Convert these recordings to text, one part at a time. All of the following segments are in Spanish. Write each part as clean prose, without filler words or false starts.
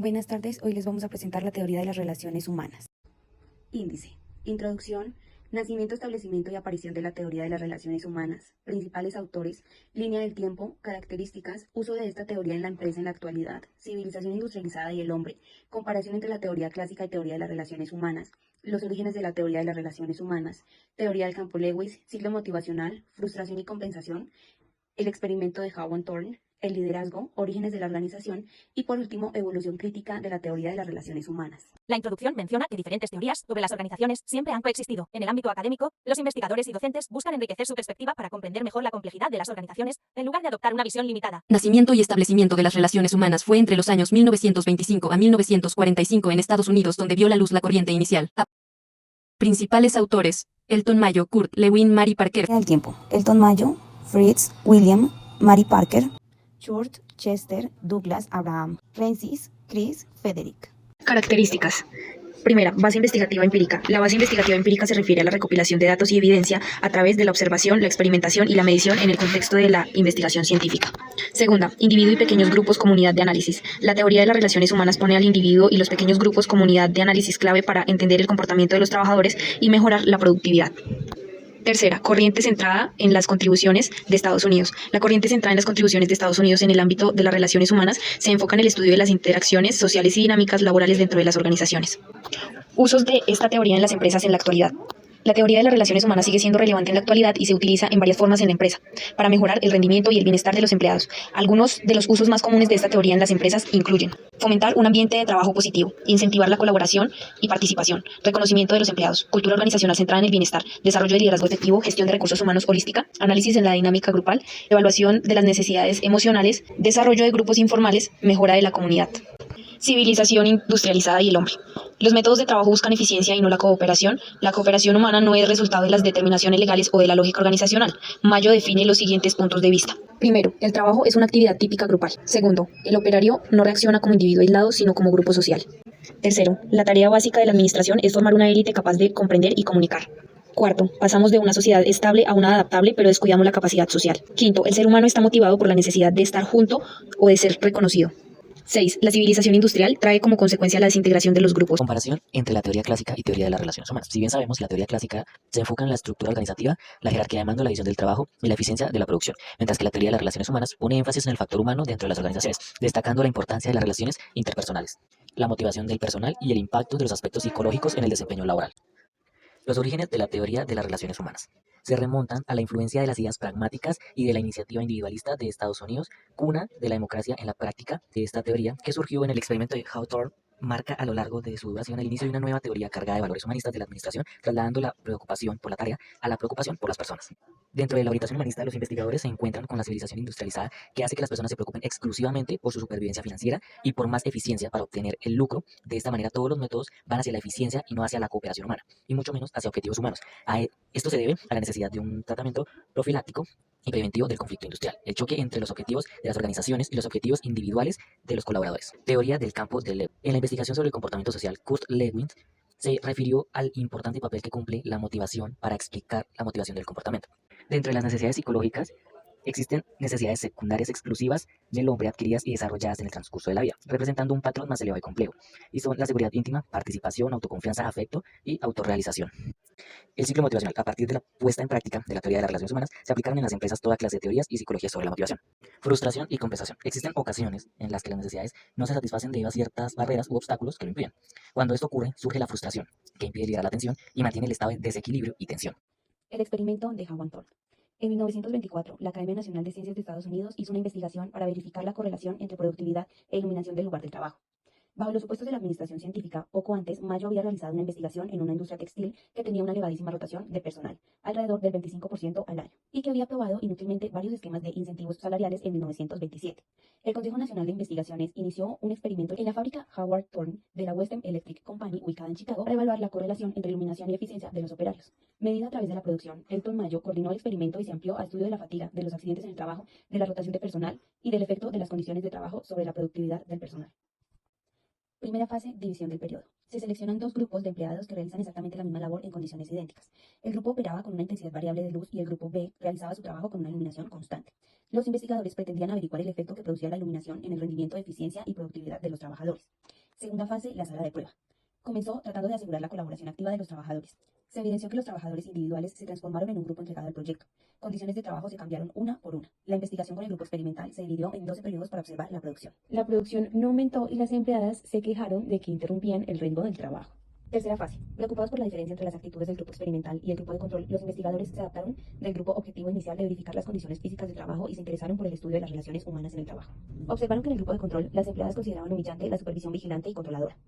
Buenas tardes, hoy les vamos a presentar la teoría de las relaciones humanas. Índice. Introducción. Nacimiento, establecimiento y aparición de la teoría de las relaciones humanas. Principales autores. Línea del tiempo. Características. Uso de esta teoría en la empresa en la actualidad. Civilización industrializada y el hombre. Comparación entre la teoría clásica y teoría de las relaciones humanas. Los orígenes de la teoría de las relaciones humanas. Teoría del campo Lewis. Ciclo motivacional. Frustración y compensación. El experimento de Hawthorne, el liderazgo, orígenes de la organización y, por último, evolución crítica de la teoría de las relaciones humanas. La introducción menciona que diferentes teorías sobre las organizaciones siempre han coexistido. En el ámbito académico, los investigadores y docentes buscan enriquecer su perspectiva para comprender mejor la complejidad de las organizaciones, en lugar de adoptar una visión limitada. Nacimiento y establecimiento de las relaciones humanas fue entre los años 1925 a 1945 en Estados Unidos, donde vio la luz la corriente inicial. Principales autores: Elton Mayo, Kurt Lewin, Mary Parker. En el tiempo. Elton Mayo, Fritz, William, Mary Parker, Short, Chester, Douglas, Abraham, Francis, Chris, Frederick. Características. Primera, base investigativa empírica. La base investigativa empírica se refiere a la recopilación de datos y evidencia a través de la observación, la experimentación y la medición en el contexto de la investigación científica. Segunda, individuo y pequeños grupos, comunidad de análisis. La teoría de las relaciones humanas pone al individuo y los pequeños grupos, comunidad de análisis clave para entender el comportamiento de los trabajadores y mejorar la productividad. Tercera, corriente centrada en las contribuciones de Estados Unidos. La corriente centrada en las contribuciones de Estados Unidos en el ámbito de las relaciones humanas se enfoca en el estudio de las interacciones sociales y dinámicas laborales dentro de las organizaciones. Usos de esta teoría en las empresas en la actualidad. La teoría de las relaciones humanas sigue siendo relevante en la actualidad y se utiliza en varias formas en la empresa para mejorar el rendimiento y el bienestar de los empleados. Algunos de los usos más comunes de esta teoría en las empresas incluyen fomentar un ambiente de trabajo positivo, incentivar la colaboración y participación, reconocimiento de los empleados, cultura organizacional centrada en el bienestar, desarrollo de liderazgo efectivo, gestión de recursos humanos holística, análisis en la dinámica grupal, evaluación de las necesidades emocionales, desarrollo de grupos informales, mejora de la comunidad. Civilización industrializada y el hombre. Los métodos de trabajo buscan eficiencia y no la cooperación. La cooperación humana no es resultado de las determinaciones legales o de la lógica organizacional. Mayo define los siguientes puntos de vista. Primero, el trabajo es una actividad típica grupal. Segundo, el operario no reacciona como individuo aislado, sino como grupo social. Tercero, la tarea básica de la administración es formar una élite capaz de comprender y comunicar. Cuarto, pasamos de una sociedad estable a una adaptable, pero descuidamos la capacidad social. Quinto, el ser humano está motivado por la necesidad de estar junto o de ser reconocido. 6. La civilización industrial trae como consecuencia la desintegración de los grupos. Comparación entre la teoría clásica y teoría de las relaciones humanas. Si bien sabemos, la teoría clásica se enfoca en la estructura organizativa, la jerarquía de mando, la división del trabajo y la eficiencia de la producción, mientras que la teoría de las relaciones humanas pone énfasis en el factor humano dentro de las organizaciones, destacando la importancia de las relaciones interpersonales, la motivación del personal y el impacto de los aspectos psicológicos en el desempeño laboral. Los orígenes de la teoría de las relaciones humanas se remontan a la influencia de las ideas pragmáticas y de la iniciativa individualista de Estados Unidos, cuna de la democracia en la práctica. De esta teoría, que surgió en el experimento de Hawthorne, marca a lo largo de su duración el inicio de una nueva teoría cargada de valores humanistas de la administración, trasladando la preocupación por la tarea a la preocupación por las personas. Dentro de la orientación humanista, los investigadores se encuentran con la civilización industrializada, que hace que las personas se preocupen exclusivamente por su supervivencia financiera y por más eficiencia para obtener el lucro. De esta manera, todos los métodos van hacia la eficiencia y no hacia la cooperación humana, y mucho menos hacia objetivos humanos. Esto se debe a la necesidad de un tratamiento profiláctico y preventivo del conflicto industrial, el choque entre los objetivos de las organizaciones y los objetivos individuales de los colaboradores. Teoría del campo de Lewin. En la investigación sobre el comportamiento social, Kurt Lewin se refirió al importante papel que cumple la motivación para explicar la motivación del comportamiento. Dentro de las necesidades psicológicas, existen necesidades secundarias exclusivas del hombre adquiridas y desarrolladas en el transcurso de la vida, representando un patrón más elevado y complejo, y son la seguridad íntima, participación, autoconfianza, afecto y autorrealización. El ciclo motivacional. A partir de la puesta en práctica de la teoría de las relaciones humanas, se aplicaron en las empresas toda clase de teorías y psicología sobre la motivación. Frustración y compensación. Existen ocasiones en las que las necesidades no se satisfacen debido a ciertas barreras u obstáculos que lo impiden. Cuando esto ocurre, surge la frustración, que impide liderar la atención y mantiene el estado de desequilibrio y tensión. El experimento de Hawthorne. En 1924, la Academia Nacional de Ciencias de Estados Unidos hizo una investigación para verificar la correlación entre productividad e iluminación del lugar de trabajo. Bajo los supuestos de la administración científica, poco antes, Mayo había realizado una investigación en una industria textil que tenía una elevadísima rotación de personal, alrededor del 25% al año, y que había probado inútilmente varios esquemas de incentivos salariales en 1927. El Consejo Nacional de Investigaciones inició un experimento en la fábrica Howard Thorne de la Western Electric Company, ubicada en Chicago, para evaluar la correlación entre iluminación y eficiencia de los operarios. Medida a través de la producción, Elton Mayo coordinó el experimento y se amplió a estudio de la fatiga, de los accidentes en el trabajo, de la rotación de personal y del efecto de las condiciones de trabajo sobre la productividad del personal. Primera fase, división del periodo. Se seleccionan dos grupos de empleados que realizan exactamente la misma labor en condiciones idénticas. El grupo operaba con una intensidad variable de luz y el grupo B realizaba su trabajo con una iluminación constante. Los investigadores pretendían averiguar el efecto que producía la iluminación en el rendimiento, eficiencia y productividad de los trabajadores. Segunda fase, la sala de prueba. Comenzó tratando de asegurar la colaboración activa de los trabajadores. Se evidenció que los trabajadores individuales se transformaron en un grupo entregado al proyecto. Condiciones de trabajo se cambiaron una por una. La investigación con el grupo experimental se dividió en 12 periodos para observar la producción. La producción no aumentó y las empleadas se quejaron de que interrumpían el ritmo del trabajo. Tercera fase. Preocupados por la diferencia entre las actitudes del grupo experimental y el grupo de control, los investigadores se adaptaron del grupo objetivo inicial de verificar las condiciones físicas de trabajo y se interesaron por el estudio de las relaciones humanas en el trabajo. Observaron que en el grupo de control, las empleadas consideraban humillante la supervisión vigilante y controladora.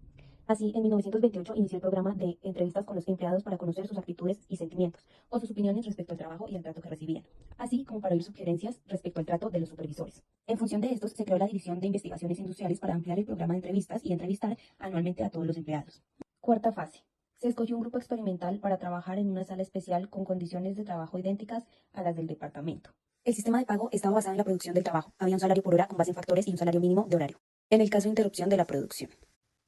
Así, en 1928 inició el programa de entrevistas con los empleados para conocer sus actitudes y sentimientos, o sus opiniones respecto al trabajo y al trato que recibían, así como para oír sugerencias respecto al trato de los supervisores. En función de estos, se creó la División de Investigaciones Industriales para ampliar el programa de entrevistas y entrevistar anualmente a todos los empleados. Cuarta fase. Se escogió un grupo experimental para trabajar en una sala especial con condiciones de trabajo idénticas a las del departamento. El sistema de pago estaba basado en la producción del trabajo. Había un salario por hora con base en factores y un salario mínimo de horario. En el caso de interrupción de la producción.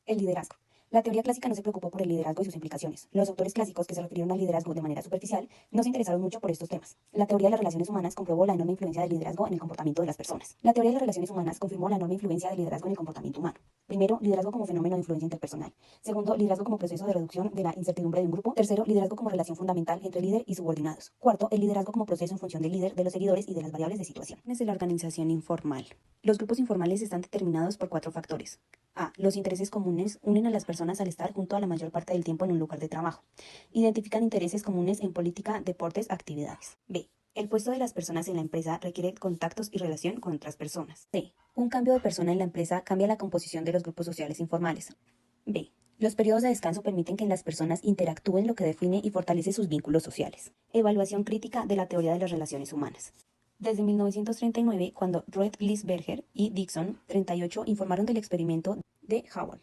El liderazgo. La teoría clásica no se preocupó por el liderazgo y sus implicaciones. Los autores clásicos que se refirieron al liderazgo de manera superficial no se interesaron mucho por estos temas. La teoría de las relaciones humanas comprobó la enorme influencia del liderazgo en el comportamiento de las personas. La teoría de las relaciones humanas confirmó la enorme influencia del liderazgo en el comportamiento humano. Primero, liderazgo como fenómeno de influencia interpersonal. Segundo, liderazgo como proceso de reducción de la incertidumbre de un grupo. Tercero, liderazgo como relación fundamental entre líder y subordinados. Cuarto, el liderazgo como proceso en función del líder, de los seguidores y de las variables de situación. De la organización informal. Los grupos informales están determinados por 4 factores. A. Los intereses comunes unen a las personas al estar junto a la mayor parte del tiempo en un lugar de trabajo. Identifican intereses comunes en política, deportes, actividades. B. El puesto de las personas en la empresa requiere contactos y relación con otras personas. C. Un cambio de persona en la empresa cambia la composición de los grupos sociales informales. B. Los periodos de descanso permiten que las personas interactúen, lo que define y fortalece sus vínculos sociales. Evaluación crítica de la teoría de las relaciones humanas. Desde 1939, cuando Roethlisberger y Dixon, 38, informaron del experimento de Howell.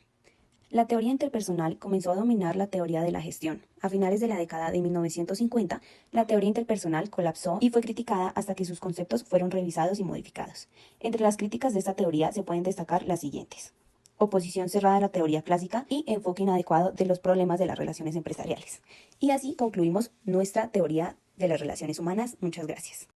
La teoría interpersonal comenzó a dominar la teoría de la gestión. A finales de la década de 1950, la teoría interpersonal colapsó y fue criticada hasta que sus conceptos fueron revisados y modificados. Entre las críticas de esta teoría se pueden destacar las siguientes: oposición cerrada a la teoría clásica y enfoque inadecuado de los problemas de las relaciones empresariales. Y así concluimos nuestra teoría de las relaciones humanas. Muchas gracias.